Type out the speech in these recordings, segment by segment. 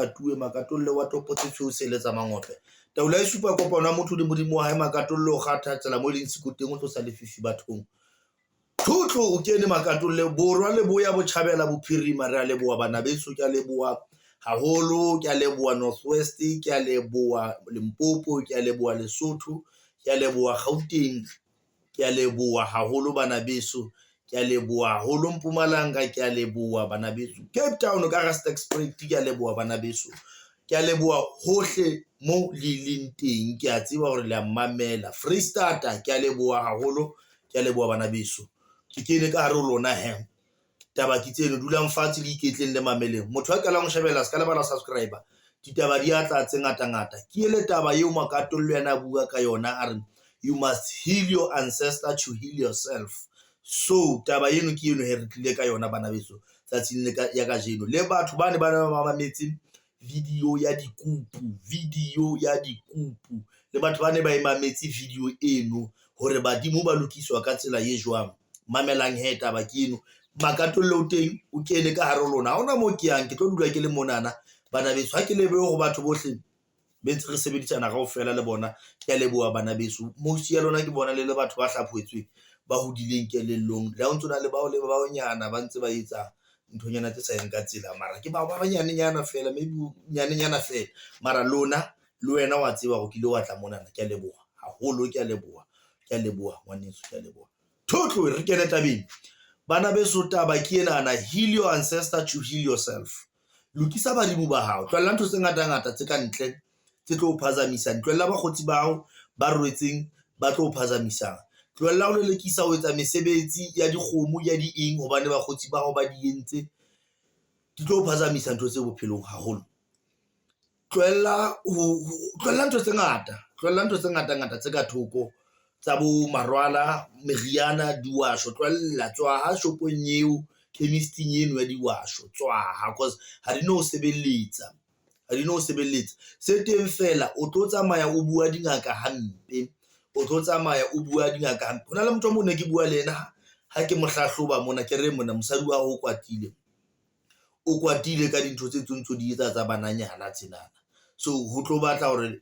katuwe makatolle wa topotse o seletsa mangope taolo e supa kopano ya motho le modimo wa hae makatolle o kgatha tsela mo leng sekoteng o tlo sa lefifi bathong thutlo o kene makatolle borwa le boya botjhabela bophirima re a leboa bana beso ke a leboa haholo ke a leboa Northwest ke a leboa Limpopo ke a leboa Lesotho ke a leboa Gauteng ke a leboa haholo bana beso ke a leboa haholo Mpumalanga ke a leboa bana beso Cape Town ka Rustenburg ke a leboa bana beso ke a leboa hohle mo lileng teng ke a tseba hore le a mamela Freestata ke a leboa haholo ke a leboa bana beso ke kene ka hare ho lona he taba ke tseno dulang fatshe le iketleng le mameleng motho a ka lang shebela ska le bala subscriber ditaba di atla tse ngata ke ele taba eo makatollo yana bua ka yona are you must heal your ancestor to heal yourself so taba eno ke eno he re tlile ka yona bana beso tsatsing le ya ka jeno le batho ba ne ba mametse video ya dikupu le batho ba ne ba imametse video eno hore badimo ba lokiswa ka tsela ye jwang mamelang he taba ke eno makatollo teng o kene ka hare lona ha ona mo ke yang ke tlo dula ke le monana bana beso ha ke lebe go batho bohle bentse re sebedisana kaofela le bona ke a leboa bana beso mo sia lona ke bona le batho ba hlaphoetswe ba hodileng kelellong la o ntsona le bao le ba onyana ba ntse ba etsa nthonyana tse sa eng ka tsela mara ke ba nyane fela maybe nyane fela mara lona le wena wa tseba go kile wa tla monana ke a leboa haholo ke a leboa ngwaneso ke a leboa thotlo re kene tabeng bana beso taba ke ena heal your ancestor to heal yourself lokisa badimo ba hao tlwella ntho tse ngata tse ka ntle tse tlo phazamisa tlwella ba khotsi ba hao ba rwetseng ba tlo phazamisa tlwella o lekisa o etsa mesebetsi ya dikgomo ya dieng hobane ba khotsi ba hao ba di entse di tlo phazamisa ntho tse bophelong haholo tlwella ntho tse ngata tse ka thoko tsa bo marwala meriana diwasho tlwella tswa ha shopong eo chemisting eno ya diwasho tswa because ha di no sebeletsa se teng fela o tlo tsamaya o bua dingaka hampe hona le motho mo ne ke bua le ena ha ke mohlahloba mona ke re mona mosadi wa ho kwatile ka dintho tse tsontso di etsa tsa bananyana tsenana so ho tlo batla hore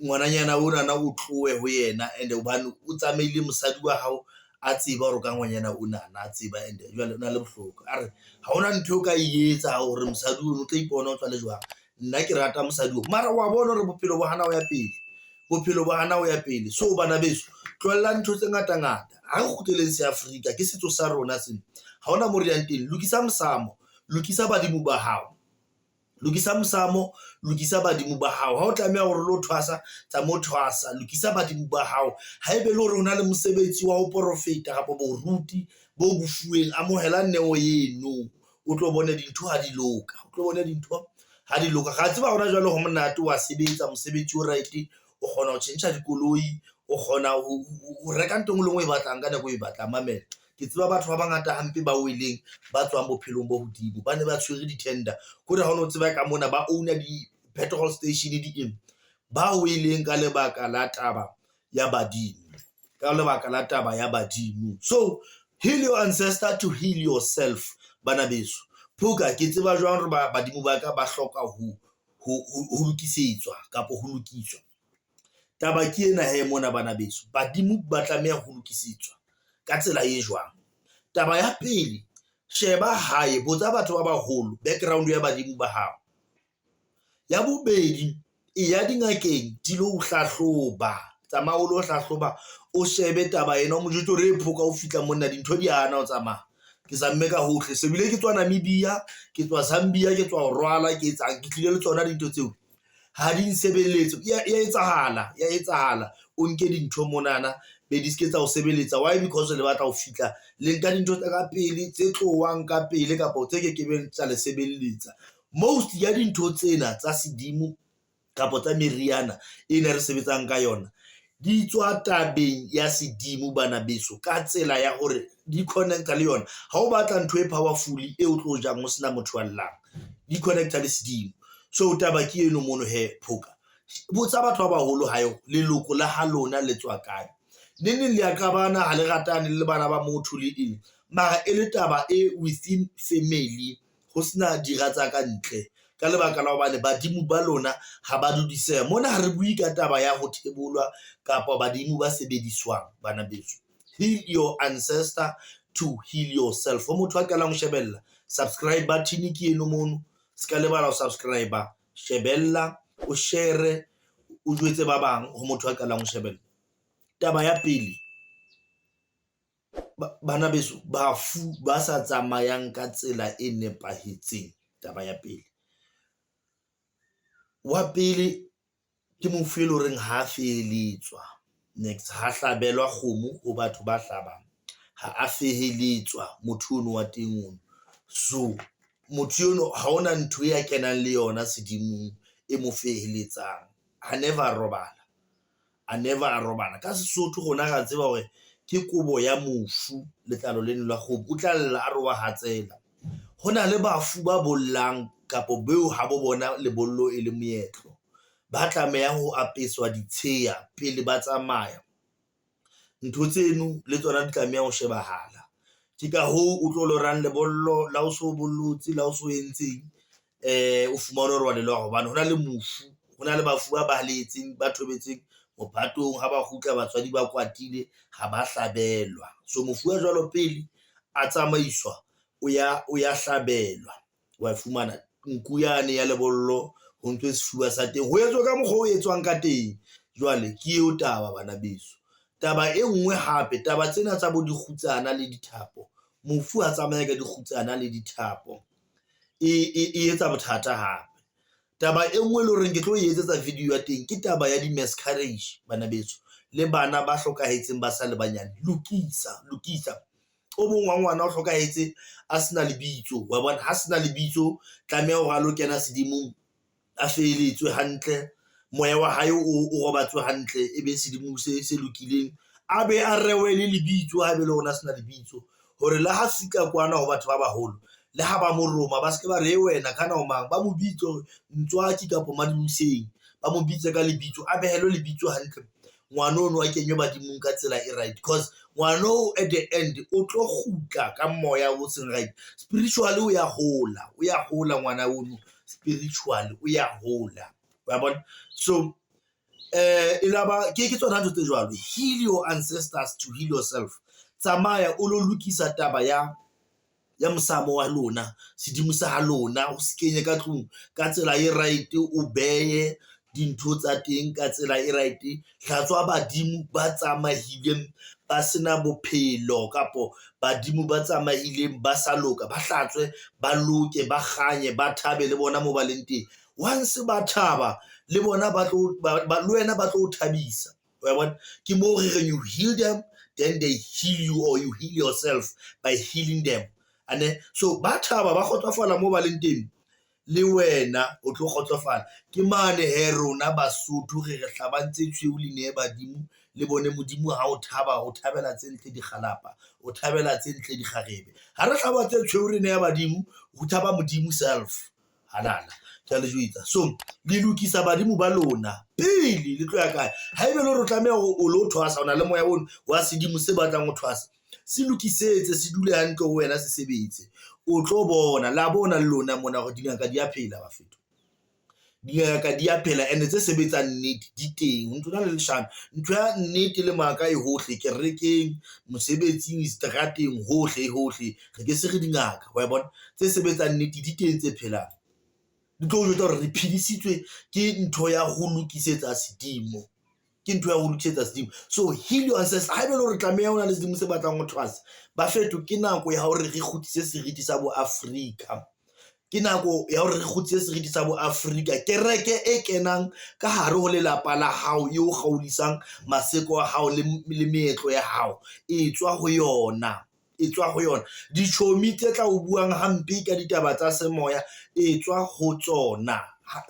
ngwananyana ona na o tlowe ho yena and hobane o tsamaile mosadi wa hao a tseba hore ka ngwanyana ona na tseba and jwale o na le bohloko are ha ona ntho o ka etsa hore mosadi o tla ipona o tswa le jwang nna ke rata mosadi o mara wa bona hore bophelo bo hana o ya pele so bana beso tlwella ntho tse ngata ha re khutleleng se Afrika ke setso sa rona sena ha ona mo re yang teng lokisa msamo lokisa badimo ba hao lokisa badimo ba hao ha o tlameha hore lo thwasa tsa mo thwasa lokisa badimo ba hao ha ebe le hore ona le mosebetsi wa ho profeta gapo bo ruti bo bufueng amohela neo yeno o tlo bone dintho ha di loka ga tseba hona jwale ho monate wa sebetsa mosebetsi o right o khona ho tshentsa dikoloi o khona ho reka ntong le ngwe e batlang ka nako e batlang mamela ke tseba batho ba bangata hampe ba weleng ba tswang bophelong bo hodimo ba ne ba tshwere di-tender kore ha o no tseba ka mona ba owna di-petrol station di ba weleng ka lebaka la taba ya badimo so heal your ancestor to heal yourself bana beso phuka ke tseba jwang re badimo ba ka ba hloka ho lokisetswa kapo ho lokiswa taba ke ena he mona bana beso badimo ba tlameha ho lokisetswa ka tsela e jwang taba ya pele sheba hae botsa batho ba baholo background ya badimo ba hao ya bobedi e ya dingakeng di lo hlahloba tsamaya o lo hlahloba o shebe taba ena o mojutso re phoka o fitla monna dintho di ana o tsamaya ke sa mmeka hohle se bile ke tswa Namibia ke tswa Zambia ke tswa Rwala ke tlile le tsona dintho tseo ha di nsebeletse ya etsahala o nke dintho monana be di sketsa o sebeletsa why because le batla o fitla le nka dintho tsa ka pele tse tlowang ka pele kapo tse ke beng tsa le sebeletsa most ya dintho tsena tsa sedimo kapo tsa meriana ene re sebetsang ka yona di tswa tabeng ya sedimo bana beso ka tsela ya hore di connecta le yona ha o batla ntho e powerful e o tlo jang mo sena motho wallang di connecta le sedimo so taba ke eno mono he phoka botsa batho ba baholo hayo leloko la halona le tswa kae nene le akabana ha le ratane le bana ba motho le mara ele taba e within family ho sina diratsa ka ntle ka lebaka la hobane badimo ba lona ha ba dudiseha. Mona ha re bue ka taba ya ho thebolwa kapa badimo ba sebediswang bana beso. Heal your ancestor to heal yourself. Ho motho a qalang ho shebella, subscribe button ke eno mono, ska lebala ho subscribe, shebella, o share, o jwetse ba bang ho motho a qalang ho shebella. Taba ya pele, bana beso, bafu ba sa tsamayang ka tsela e nepahetseng. Taba ya pele, wa pele ke mofu e le horeng ha feheletswa. Next, ha hlabelwa kgomo ho batho ba hlabang, ha a feheletswa motho ono wa teng ono. So motho ono ha ona ntho ya kenang le yona sedimong e mo feheletsang, a never robala. Ka Sesotho gona ga tseba hore ke kobo ya mofu letlalo leno la kgomo, o tla lla a re wa hatsela. Hona le bafu ba bollang kapo beo ha bo bona lebollo e le moetlo, ba tlameha ho apeswa ditsheya pele ba tsamaya. Ntho tseno le tsona di tlameha ho shebahala. Ke ka ho o tlo lorang lebollo la o so bollotse, la o so entseng o fumana hore wa le lora hobane hona le mofu, hona le bafu ba baletseng, ba thobetseng mophatong, ha ba kgutla batswadi ba kwatile, ha ba hlabelwa. So mofu wa jwalo pele a tsamaiswa o ya hlabelwa, wa fumana nku yane ya lebollo ho ntse sefuba sa teng, ho etswa ka mokgwa o etswang ka teng. Jwale ke eo taba bana beso. Taba e nngwe hape, taba tsena tsa bo dikgutsana le dithapo, mofu a tsamaya ka dikgutsana le dithapo e etsa bothata hape. Taba e nngwe le hore ke tlo e etsetsa video ya teng ke taba ya di-miscarriage bana beso, le bana ba hlokahetseng ba sa le banyane. Lokisa o mong wa ngwana o hlokahetse a sena lebitso, wa bona ha sena lebitso tlameha hore a lo kena sedimong, a feletswe hantle, moya wa hae o robatswe hantle, ebe sedimo se lokileng, a be a rewe le lebitso ha be le hona sena lebitso, hore le ha fika kwana ho batho ba baholo, le ha ba mo roma ba se ba re wena kana o mang, ba mo bitso ntswaki kapo madimuseng, ba mo bitse ka lebitso, a behelwe lebitso hantle, ngwana ono a kenywe badimong ka tsela e right, because ngwana at the end o tlo kgutla ka moya o seng right. Spiritually o ya hola ngwana ono, spiritually o ya hola, wa bona. So ilaba ke tsona ntho tse jwalo. Heal your ancestors to heal yourself. Tsamaya o lo lokisa taba ya mosamo wa lona, sedimo sa ha lona, o se kenye ka tlung ka tsela e right, o beye dintho tsa teng ka tsela e right. Hlatswa badimo ba tsamahileng ba sena bophelo kapo badimo ba tsamahileng ba sa loka, ba hlatswe, ba loke, ba kganye, ba thabe le bona mo ba leng teng. Once ba thaba le bona le wena ba tlo thabisa, wa bona. Ke mo re reng you heal them, then they heal you, or you heal yourself by healing them. And so ba thaba, ba kgotsofala mo ba leng teng, le wena o tlo kgotsofala. Ke mane he rona Basotho re hlabantse tshweu le ne badimo, le bone modimo ha o thaba, o thabela tse ntle di kgalapa, o thabela tse ntle di kgarebe. Ha re hlaba tse tshweu re ne badimo, ho thaba modimo self halala. So le lokisa badimo ba lona pele le tlo ya kae. Ha ebe le re tlameha o lo thwasa, ona le moya ono wa sedimo se batlang o thwasa, se lokisetse, se dule hantle ho wena, se sebetse. O tlo bona, la bona le lona mona hore dingaka di a phela ba fetwa, dingaka di a phela, and tse sebetsang nnete di teng. Ntho na le leshano, ntho ya nnete le maka e hohle, kerekeng, mosebetsing, strateng, hohle re ke se re dingaka, wa bona, tse sebetsang nnete di teng, tse phelang. Di tlo jwetsa hore re phedisitswe ke ntho ya ho lokisetsa sedimo, ke ntho ya ho lokisetsa sedimo. So heal your ancestors. Ha ebe le hore tlameha hona le sedimo se batlang ho thwasa, ba fetwa, ke nako ya hore re kgutlise seriti sa bo Afrika, ke nako ya hore re kgutlise seriti sa bo Afrika. Kereke e kenang ka hare ho lelapa la hao, eo kgaulisang maseko a hao le meetlo ya hao, e tswa ho yona. Dichomi tse tla o buang hampe ka ditaba tsa semoya, e tswa ho tsona.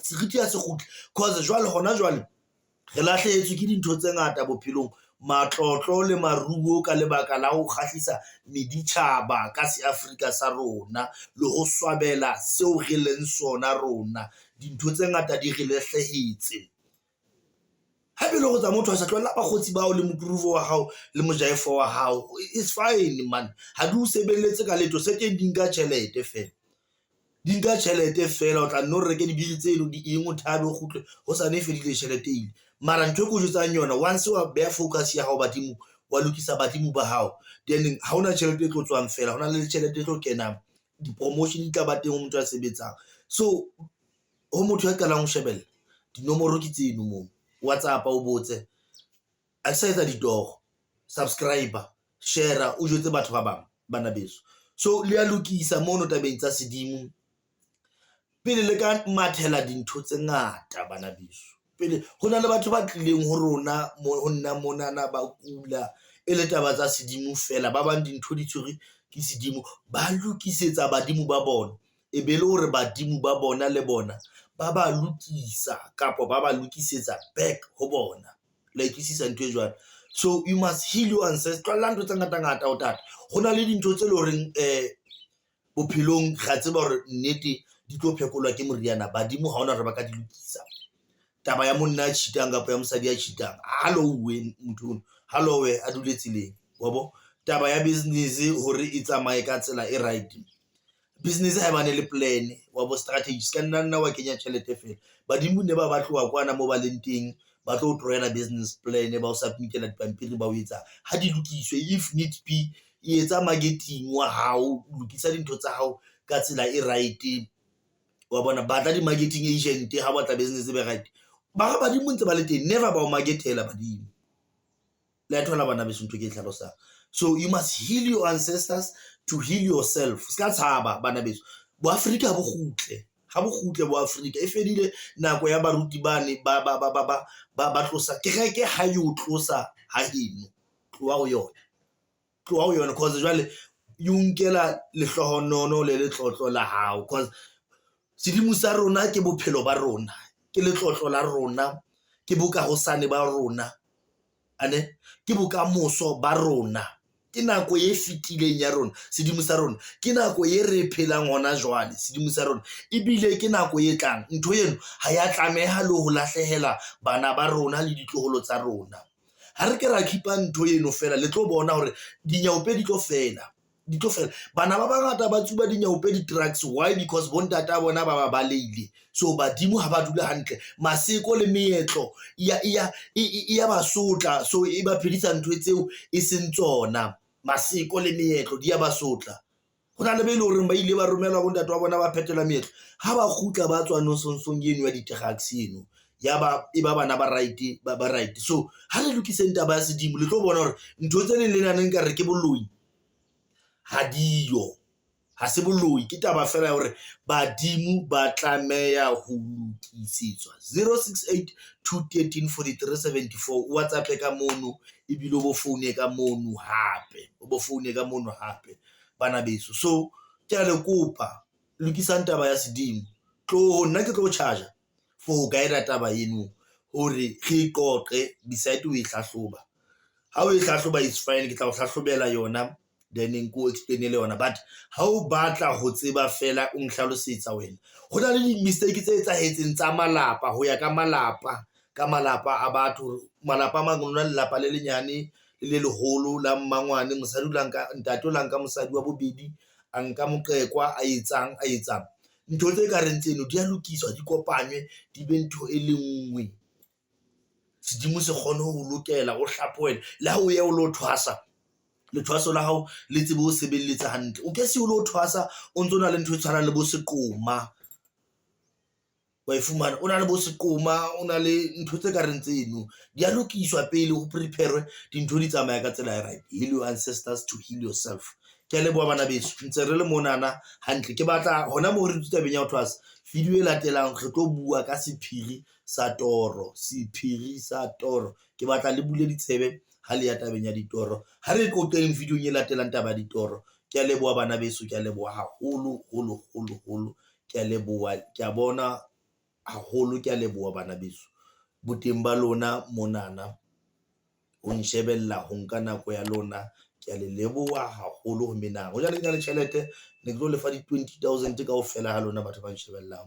Seriti ya se kgutle, cause jwale hona jwale re lahlehetswe ke dintho tse ngata bophelong, matlotlo le maruo, ka lebaka la ho kgahlisa meditjhaba ka se Afrika sa rona, le ho swabela seo re leng sona rona. Dintho tse ngata di re lahlehetse. Ha be le go tsa motho a sa tloela bakgotsi bao le moprovo wa hao le mojaefo wa hao, it's fine man, ha di o sebeletse ka letho, se ke di nka tjhelete fela. di nka tšhelete fela o tla nno reke dibiri tse eno di eng o thabe o khutle ho sa ne fedile tšhelete ile mara ntho ko jotsang yona once wa bear focus ya hao badimo wa lokisa badimo ba hao then ha ona tšhelete e tlo tswang fela hona le tšhelete e tlo kenang di promotion di tla ba teng o motho a sebetsang so ho motho ya qalang ho shebella dinomoro ke tseno mo WhatsApp o botse a sa etsa ditoro subscriber share o jotse batho ba bang bana beso so le a lokisa mono tabeng tsa sedimo pele le ka mathela dintho tse ngata bana beso pele hona le batho ba tlileng ho rona ho nna monana ba kula e le taba tsa sedimo fela ba bang dintho di tshwere ke sedimo ba lokisetsa badimo ba bona e be le hore badimo ba bona le bona ba ba lokisa kapo ba ba lokisetsa back ho bona like isisa ntwe jwalo so you must heal your ancestral land tsa ngata o tata hona le dintho tse le horeng bophelong ga tseba hore nnete di tlo phekolwa ke moriana badimo ha ona re ba ka di lokisa taba ya monna a cheatang kapo ya mosadi a cheatang hallo we motho hallo we a duletsileng wabo taba ya business hore e tsamaye ka tsela e right business ha bane le plan wabo strategies ka nna wa kenya tšhelete fela badimo ne ba batloa kwana mo ba leng teng ba tlo tloela business plan ba o submitela dipampiri ba o etsa ha di lokiswe if need be e etsa marketing wa hao lokisa dintho tsa hao ka tsela e right wa bona batla di marketing agent ha ba tla business be right ba ga badimo ntse ba le teng never ba o marketela badimo le thola bana be sentho ke tlhalosa so you must heal your ancestors to heal yourself ska tshaba bana beso bo Afrika bo khutle bo Afrika e fedile nako ya baruti bane ba tlosa kereke ha yo tlosa ha heno tloa go yona cause jwale yunkela le hlohonono le letlotlo la hao cause sedimo sa rona ke bophelo ba rona ke letlotlo la rona ke boka hosane ba rona ane ke boka moso ba rona ke nako e fitileng ya rona sedimo sa rona ke nako e re phelang hona jwale sedimo sa rona ebile ke nako e tlang ntho eno ha ya tlameha le ho lahlehela bana ba rona le ditloholo tsa rona ha re ke ra khipa ntho eno fela le tlo bona hore dinyaupe di tlo fela bana ba bangata ba tsuba dinyaupe di trucks why because bontata bona ba leile so badimo ha ba dula hantle maseko le meetlo ya ba sotla so e ba phedisa ntho tseo e seng tsona maseko le meetlo di ya ba sotla hona le be ile hore ba ile ba romelwa bontata wa bona ba phetela meetlo ha ba khutla ba tswa no sonsong eno ya di trucks eno ya ba e ba bana ba right so ha re lokiseng taba ya sedimo le tlo bona hore ntho tse le lenaneng ka re ke boloi hadiyo ha se boloi ke taba fela hore badimo ba tlameya ho lokisetswa 068 213 4374 WhatsApp ka mono ebile bo phone ka mono hape bana beso so ke a le kopa lokisang taba ya sedimo tlo nna ke tlo charge for guide taba eno hore re qoqe beside o e hlahloba ha o e hlahloba is fine ke tla o hlahlobela yona then nko explain le yona but ha o batla ho tseba fela o nhlalosetsa wena hona le di mistake tse etsahetseng tsa malapa ho ya ka malapa a batho malapa mangona le lapa le lenyane le leholo la mmangwane mosadi ulanka ntate ulanka mosadi wa bobedi a nka moqekwa a etsang ntho tse ka reng tseno di a lokiswa di kopanywe di be ntho e le nngwe sedimo se kgone ho lokela o hlapwela le ha o ya o lo thwasa le thwaso la hao le tsebe o sebelletsa hantle o ke se o lo thwasa o ntsona le ntho e tshwana le bo seqoma wa ifumana ona le bo seqoma ona le ntho tse ka reng tseno di a lokiswa pele ho prepare dintho di tsamaya ka tsela ya right heal your ancestors to heal yourself ke le boa bana beso ntse re le monana hantle ke batla hona mo re tsa benya o thwasa video e latelang re tlo bua ka sephiri sa toro ke batla le bule ditsebe ha le ya tabeng ya ditoro ha re qoqeng video e latelang taba ya ditoro ke a leboa bana beso ke a leboa haholo ke a leboa ke a bona haholo ke a leboa bana beso boteng ba lona monana o nshebella ho nka nako ya lona ke a le leboa haholo ho menang ho jale le tjhelete ne ke tlo lefa di 20,000 kaofela ha lona batho ba nshebellang